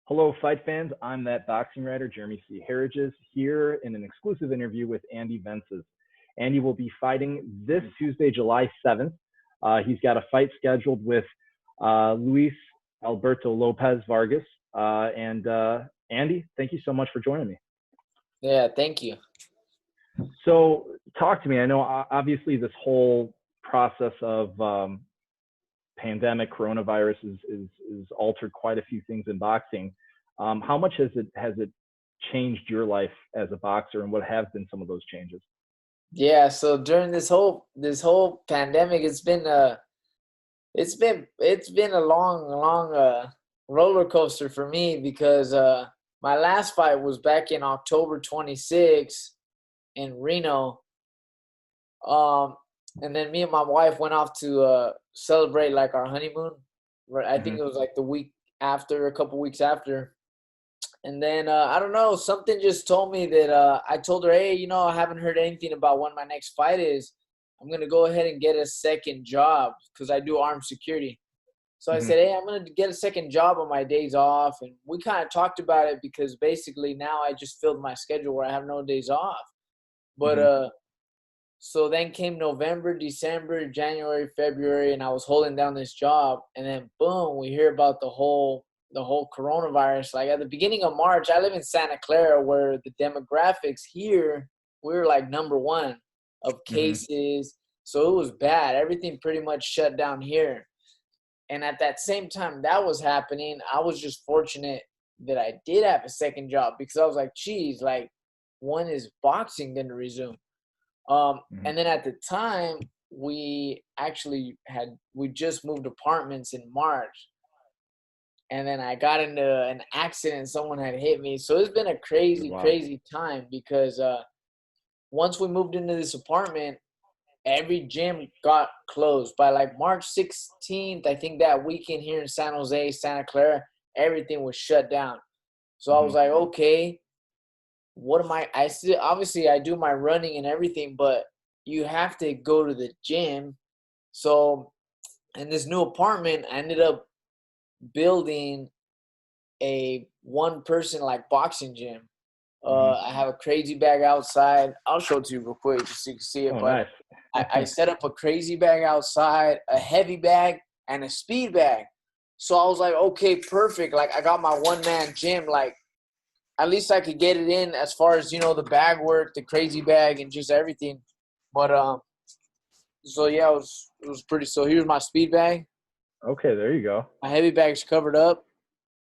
Hello, fight fans. I'm that boxing writer, Jeremy C. Harridges, here in an exclusive interview with Andy Vences. Andy will be fighting this Tuesday, July 7th. He's got a fight scheduled with Luis Alberto Lopez Vargas. And Andy, thank you so much for joining me. Yeah, thank you. So, talk to me. I know obviously this whole process of pandemic coronavirus is altered quite a few things in boxing. How much has it changed your life as a boxer, and what have been some of those changes? Yeah, so during this whole pandemic, it's been a long roller coaster for me because my last fight was back in October 26th in Reno. Um, and then me and my wife went off to celebrate like our honeymoon. Right, I think Mm-hmm. it was like the week after, a couple weeks after. And then I don't know, something just told me that I told her, hey, I haven't heard anything about when my next fight is. I'm gonna go ahead and get a second job because I do armed security. So I Mm-hmm. said, hey, I'm gonna get a second job on my days off, and we kind of talked about it because basically now I just filled my schedule where I have no days off. But Mm-hmm. so then came November, December, January, February, and I was holding down this job, and then boom, we hear about the whole coronavirus. Like at the beginning of March, I live in Santa Clara, where the demographics here, we're like number one of Mm-hmm. cases. So it was bad. Everything pretty much shut down here. And at that same time that was happening, I was just fortunate that I did have a second job because I was like, geez, like when is boxing going to resume? Mm-hmm. And then at the time, we just moved apartments in March, and then I got into an accident. Someone had hit me, so it's been a crazy, Wow. crazy time because once we moved into this apartment, every gym got closed by like March 16th. I think that weekend here in San Jose, Santa Clara, everything was shut down. So I Mm-hmm. was like, okay, what am I still, obviously I do my running and everything, but you have to go to the gym. So in this new apartment, I ended up building a one person like boxing gym. Mm-hmm. I have a crazy bag outside. I'll show it to you real quick just so you can see it. Oh, But nice. I set up a crazy bag outside, a heavy bag, and a speed bag. So I was like, okay, perfect. Like I got my one man gym. Like at least I could get it in as far as the bag work, the crazy bag, and just everything. But so yeah, it was pretty. So here's my speed bag. Okay, there you go. My heavy bag's covered up,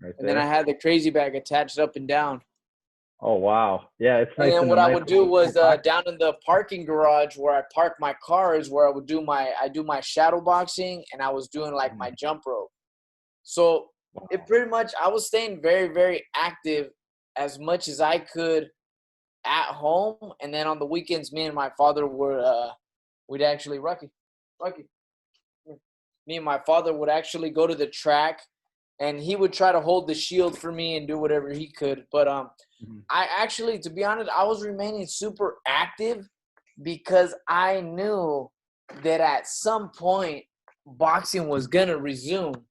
Right and then I there. had the crazy bag attached up and down. Oh, wow. Yeah, it's And nice then in a what I nice would do little was compact. down in the parking garage where I park my cars, where I do my shadow boxing, and I was doing like Mhm. my jump rope. So it Wow. pretty much I was staying very, very active as much as I could at home, and then on the weekends, me and my father were we'd actually Rocky, me and my father would actually go to the track, and he would try to hold the shield for me and do whatever he could. But Mhm. I actually, to be honest, I was remaining super active because I knew that at some point boxing was gonna resume,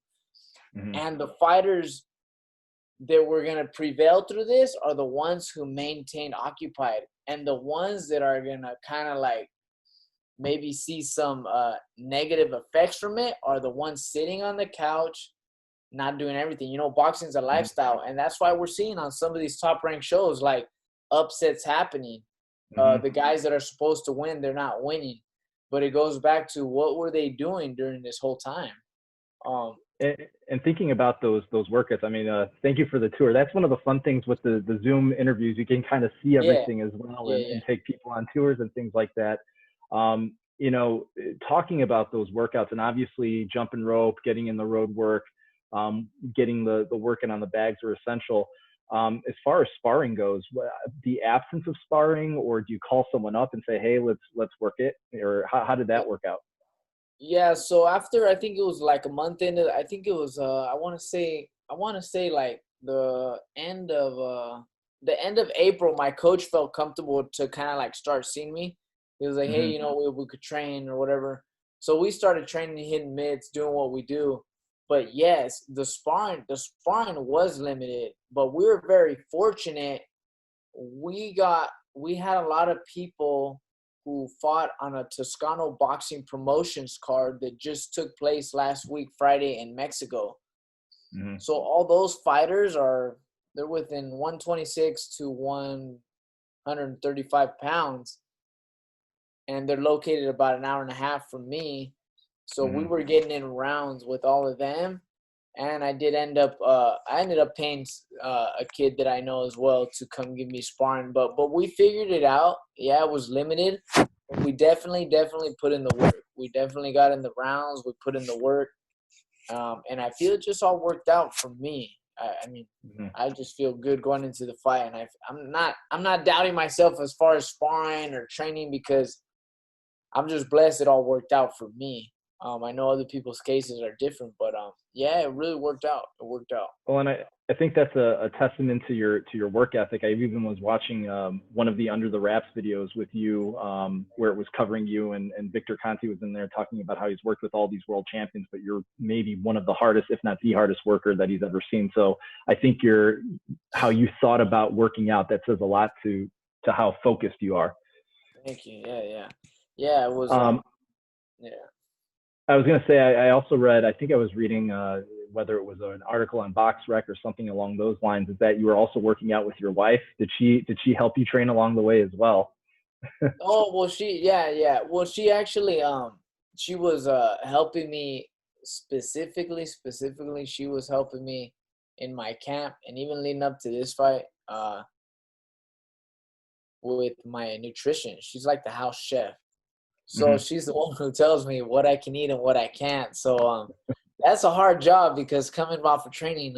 Mhm. and the fighters that were gonna prevail through this are the ones who maintained occupied, and the ones that are gonna kind of like maybe see some negative effects from it are the ones sitting on the couch, not doing everything. Boxing's a Mhm. lifestyle, and that's why we're seeing on some of these top ranked shows like upsets happening. Mhm. The guys that are supposed to win, they're not winning. But it goes back to what were they doing during this whole time? Um, And, and thinking about those workouts, I mean, thank you for the tour. That's one of the fun things with the Zoom interviews. You can kind of see yeah, everything as well, yeah, and yeah. take people on tours and things like that. Talking about those workouts, and obviously jumping rope, getting in the road work, getting the working on the bags are essential. As far as sparring goes, the absence of sparring, or do you call someone up and say, "Hey, let's work it," or how did that work out? Yeah, so after I think it was like a month into, I think it was I want to say like the end of April, my coach felt comfortable to kind of like start seeing me. He was like, "Hey, Hmm. we could train or whatever." So we started training, hitting mitts, doing what we do. But yes, the sparring was limited, but we were very fortunate. We had a lot of people who fought on a Toscano boxing promotions card that just took place last week, Friday, in Mexico. Mm-hmm. So all those fighters they're within 126 to 135 pounds, and they're located about an hour and a half from me. So we were getting in rounds with all of them. And I ended up paying a kid that I know as well to come give me sparring. But we figured it out. Yeah, it was limited. But we definitely put in the work. We definitely got in the rounds. We put in the work. And I feel it just all worked out for me. I mean, I just feel good going into the fight. And I'm not doubting myself as far as sparring or training, because I'm just blessed it all worked out for me. I know other people's cases are different, but yeah, it really worked out. It worked out. Well, and I think that's a testament to your work ethic. I even was watching one of the Under the Wraps videos with you, where it was covering you, and Victor Conti was in there talking about how he's worked with all these world champions, but you're maybe one of the hardest, if not the hardest worker that he's ever seen. So I think how you thought about working out, that says a lot to how focused you are. Thank you. Yeah. It was. Yeah. I was going to say, I also read, I think I was reading, whether it was an article on BoxRec or something along those lines, is that you were also working out with your wife. Did she help you train along the way as well? Oh, well, yeah. Well, she actually, she was helping me specifically. She was helping me in my camp, and even leading up to this fight, with my nutrition. She's like the house chef. So she's the one who tells me what I can eat and what I can't. So that's a hard job, because coming off of training,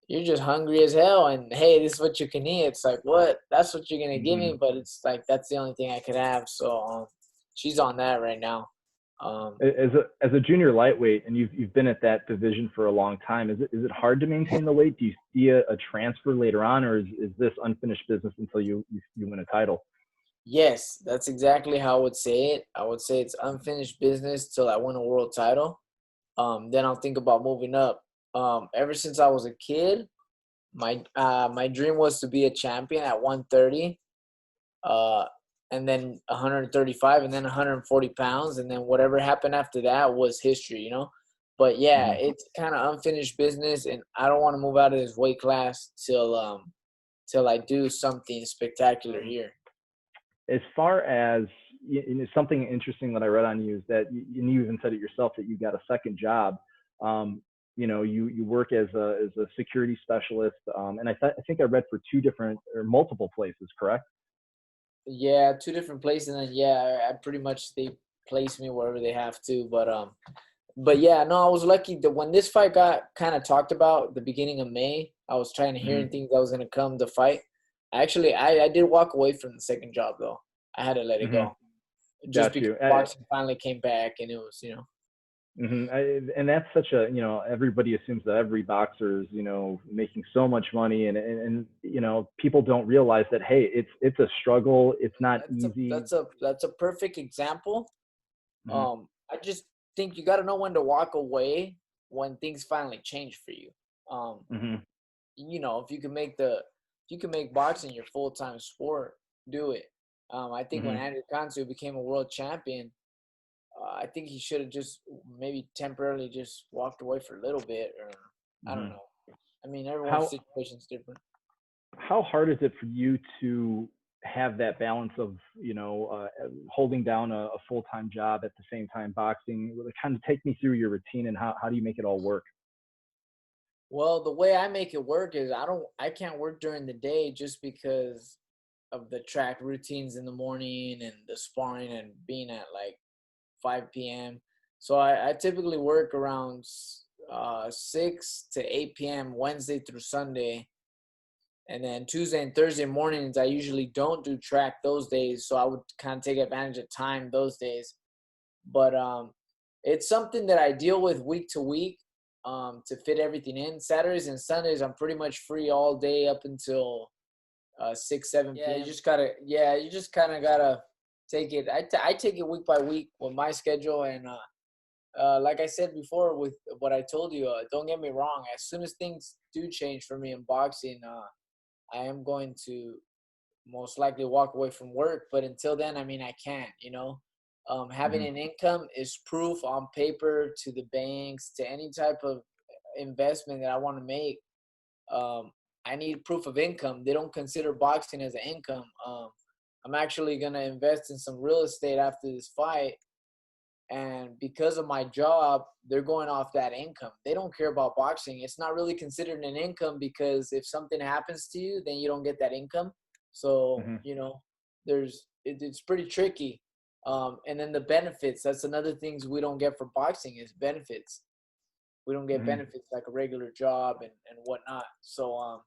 you're just hungry as hell. And hey, this is what you can eat. It's like, what? That's what you're gonna give me? But it's like that's the only thing I could have. So she's on that right now. As a junior lightweight, and you've been at that division for a long time, is it hard to maintain the weight? Do you see a transfer later on, or is this unfinished business until you win a title? Yes, that's exactly how I would say it. I would say it's unfinished business till I win a world title. Then I'll think about moving up. Ever since I was a kid, my dream was to be a champion at 130, and then 135, and then 140 pounds, and then whatever happened after that was history, you know. But yeah, it's kind of unfinished business, and I don't want to move out of this weight class till I do something spectacular here. As far as something interesting that I read on you is that and you even said it yourself, that you got a second job. You work as a security specialist, and I think I read for two different or multiple places, correct? Yeah, two different places, and yeah, I pretty much they place me wherever they have to. But yeah, no, I was lucky that when this fight got kind of talked about at the beginning of May, I was trying to hear things that was gonna come to fight. Actually, I did walk away from the second job though. I had to let it go, just Got because you. boxing finally came back, and it was And that's such a, everybody assumes that every boxer is, making so much money, and people don't realize that, hey, it's a struggle. It's not easy. That's a perfect example. I just think you got to know when to walk away when things finally change for you. If you can make boxing your full-time sport, do it. I think when Andy Vences became a world champion, I think he should have just maybe temporarily just walked away for a little bit, or I don't know. I mean, everyone's situation's different. How hard is it for you to have that balance of, holding down a full-time job at the same time boxing? Kind of take me through your routine, and how do you make it all work? Well, the way I make it work is I can't work during the day, just because of the track routines in the morning and the sparring and being at like 5 p.m. So I typically work around 6 to 8 p.m. Wednesday through Sunday. And then Tuesday and Thursday mornings, I usually don't do track those days. So I would kind of take advantage of time those days. But it's something that I deal with week to week, to fit everything in. Saturdays and Sundays, I'm pretty much free all day up until 6, 7 p.m. You just kind of gotta take it. I take it week by week with my schedule, and like I said before with what I told you, don't get me wrong. As soon as things do change for me in boxing, I am going to most likely walk away from work. But until then, I mean, I can't, you know. Having Hmm. an income is proof on paper to the banks, to any type of investment that I want to make. Um, I need proof of income. They don't consider boxing as an income. I'm actually going to invest in some real estate after this fight. And because of my job, they're going off that income. They don't care about boxing. It's not really considered an income because if something happens to you, then you don't get that income. So, Hmm. you know, it's pretty tricky. And then the benefits, that's another things we don't get for boxing is benefits. We don't get Hmm. benefits like a regular job and whatnot. So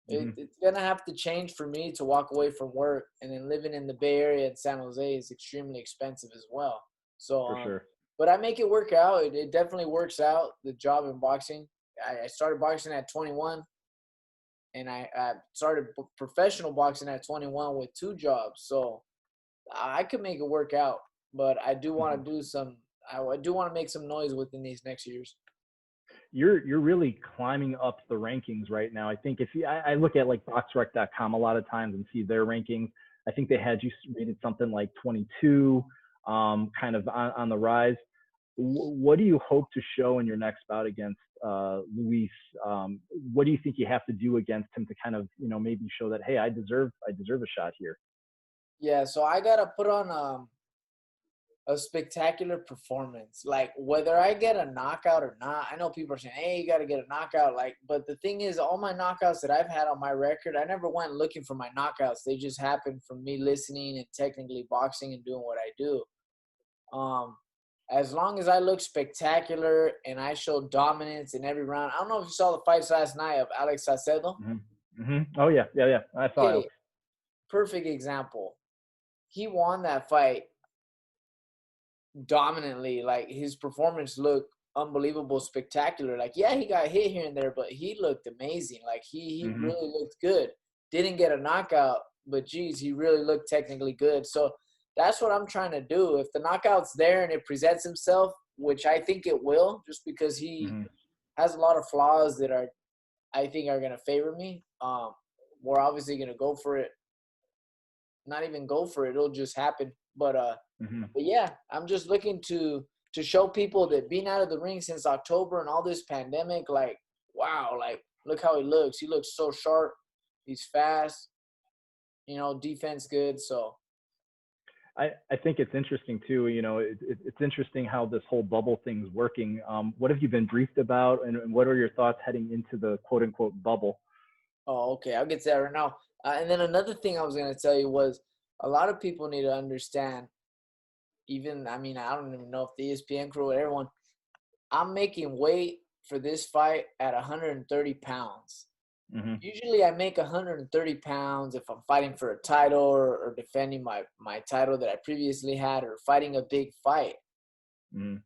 Hmm. it's gonna have to change for me to walk away from work. And then living in the Bay Area in San Jose is extremely expensive as well. So For sure. but I make it work out. It definitely works out, the job in boxing. I started boxing at 21, and I started professional boxing at 21 with 2 jobs. So I could make it work out, but I do want Hmm. to do some. I do want to make some noise within these next years. You're really climbing up the rankings right now. I think if you, I look at like boxrec.com a lot of times and see their rankings. I think they had you rated something like 22, kind of on the rise. What do you hope to show in your next bout against Luis? What do you think you have to do against him to kind of, maybe show that, hey, I deserve a shot here? Yeah, so I gotta put on a spectacular performance. Like whether I get a knockout or not, I know people are saying, "Hey, you got to get a knockout." Like, but the thing is, all my knockouts that I've had on my record, I never went looking for my knockouts. They just happened from me listening and technically boxing and doing what I do. Um, as long as I look spectacular and I show dominance in every round. I don't know if you saw the fights last night of Alex Salcedo. Hmm. Hmm. Oh yeah, yeah, yeah. I saw Okay, Alex. perfect example. He won that fight dominantly. Like his performance looked unbelievable, spectacular. Like yeah, he got hit here and there, but he looked amazing. Like he Hmm. really looked good. Didn't get a knockout, but geez, he really looked technically good. So that's what I'm trying to do. If the knockout's there and it presents himself, which I think it will, just because he Hmm. has a lot of flaws that are I think are gonna favor me. We're obviously gonna go for it. Not even go for it. It'll just happen. Hmm. But yeah, I'm just looking to show people that being out of the ring since October and all this pandemic, like wow, like look how he looks. He looks so sharp. He's fast. You know, defense good. So I think it's interesting too. It's interesting how this whole bubble thing's working. What have you been briefed about, and what are your thoughts heading into the quote unquote bubble? oh, okay, I'll get to that right now. And then another thing I was gonna tell you was a lot of people need to understand. Even I mean, I don't even know if the ESPN crew or everyone. I'm making weight for this fight at 130 pounds. Hmm. Usually I make 130 pounds if I'm fighting for a title or defending my title that I previously had or fighting a big fight. Hmm.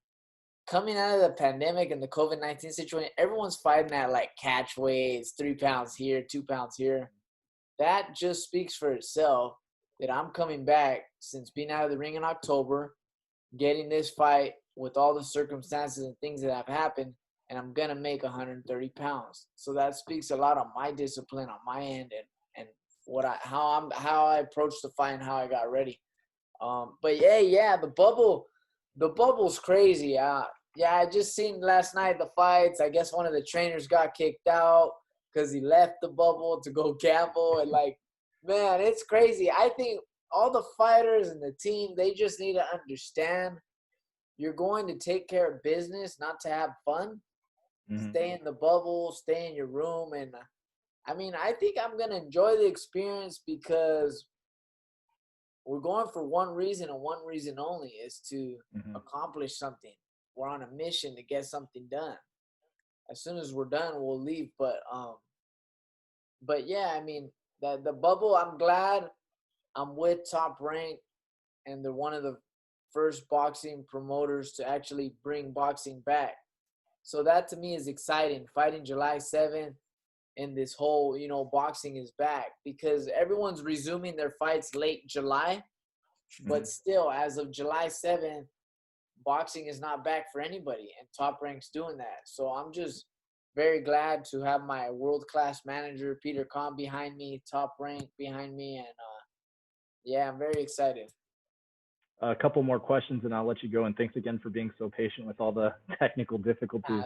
Coming out of the pandemic and the COVID-19 situation, everyone's fighting at like catch weights, 3 pounds here, 2 pounds here. That just speaks for itself that I'm coming back since being out of the ring in October, getting this fight with all the circumstances and things that have happened, and I'm gonna make 130 pounds. So that speaks a lot on my discipline on my end and how I approached the fight and how I got ready. But yeah, the bubble's crazy. Yeah, I just seen last night the fights. I guess one of the trainers got kicked out because he left the bubble to go gamble and like, man, it's crazy. I think all the fighters and the team, they just need to understand you're going to take care of business, not to have fun. Hmm. Stay in the bubble, stay in your room. And I mean, I think I'm going to enjoy the experience because we're going for one reason and one reason only is to Hmm. accomplish something. We're on a mission to get something done. As soon as we're done, we'll leave. But yeah, I mean, the bubble, I'm glad I'm with Top Rank and they're one of the first boxing promoters to actually bring boxing back. So that to me is exciting. Fighting July 7th and this whole, boxing is back because everyone's resuming their fights late July. Hmm. But still, as of July 7th, boxing is not back for anybody, and Top Rank's doing that. So I'm just very glad to have my world-class manager, Peter Kahn, behind me, Top Rank behind me, and yeah, I'm very excited. A couple more questions and I'll let you go. And thanks again for being so patient with all the technical difficulties.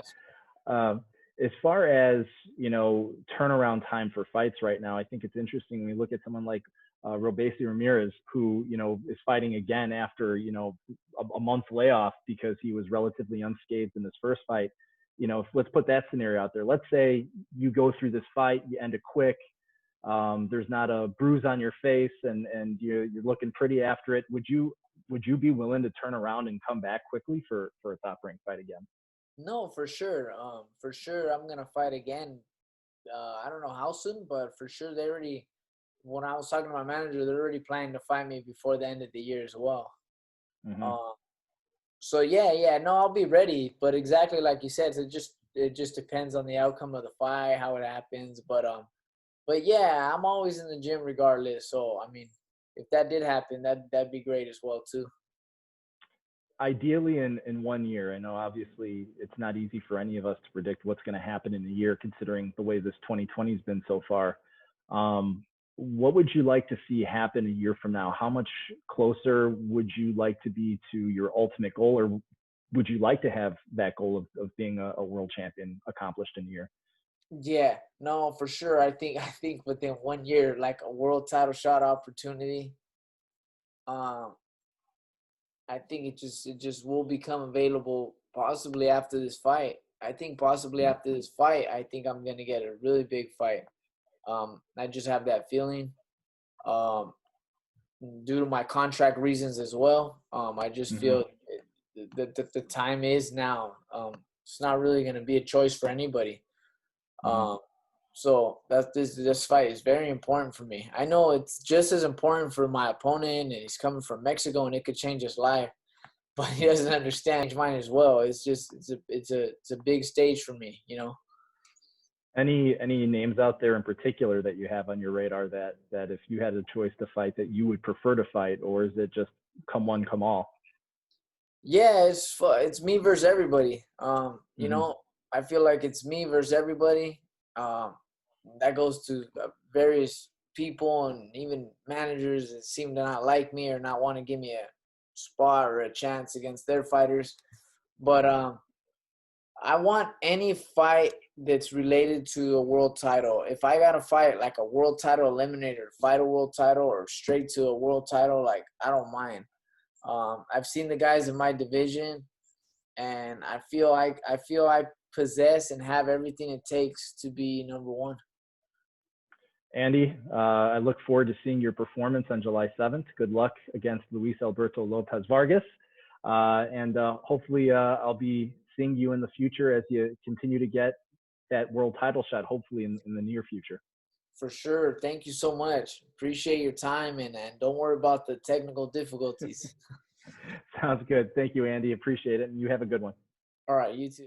As far as, turnaround time for fights right now, I think it's interesting when we look at someone like Robesi Ramirez, who, is fighting again after, a month layoff because he was relatively unscathed in his first fight. Let's put that scenario out there. Let's say you go through this fight, you end it quick. There's not a bruise on your face and you're looking pretty after it. Would you be willing to turn around and come back quickly for a top rank fight again? No, for sure. For sure, I'm gonna fight again. I don't know how soon, but for sure, when I was talking to my manager, they're already planning to fight me before the end of the year as well. Mm-hmm. So yeah, no, I'll be ready. But exactly like you said, it just depends on the outcome of the fight, how it happens. But yeah, I'm always in the gym regardless. So I mean, if that did happen, that'd be great as well too. Ideally in 1 year. I know obviously it's not easy for any of us to predict what's going to happen in a year, considering the way this 2020 has been so far. What would you like to see happen a year from now? How much closer would you like to be to your ultimate goal, or would you like to have that goal of being a world champion accomplished in a year? Yeah, no, for sure. I think within 1 year, like a world title shot opportunity, um, I think it just will become available possibly after this fight. I think possibly after this fight, I think I'm gonna get a really big fight. I just have that feeling. Um, Due to my contract reasons as well. I just Mm-hmm. feel the time is now. It's not really gonna be a choice for anybody. Mm-hmm. Um, so this fight is very important for me. I know it's just as important for my opponent, and he's coming from Mexico, and it could change his life. But he doesn't understand mine as well. It's a big stage for me, you know. Any names out there in particular that you have on your radar that if you had a choice to fight that you would prefer to fight, or is it just come one, come all? Yeah, it's me versus everybody. You Mm-hmm. know, I feel like it's me versus everybody. Um, that goes to various people and even managers that seem to not like me or not want to give me a spot or a chance against their fighters. But I want any fight that's related to a world title. If I gotta fight like a world title eliminator, fight a world title, or straight to a world title, like I don't mind. I've seen the guys in my division, and I feel I possess and have everything it takes to be number one. Andy, I look forward to seeing your performance on July 7th. Good luck against Luis Alberto Lopez Vargas. And hopefully I'll be seeing you in the future as you continue to get that world title shot, hopefully in the near future. For sure. Thank you so much. Appreciate your time, and don't worry about the technical difficulties. Sounds good. Thank you, Andy. Appreciate it. And you have a good one. All right, you too.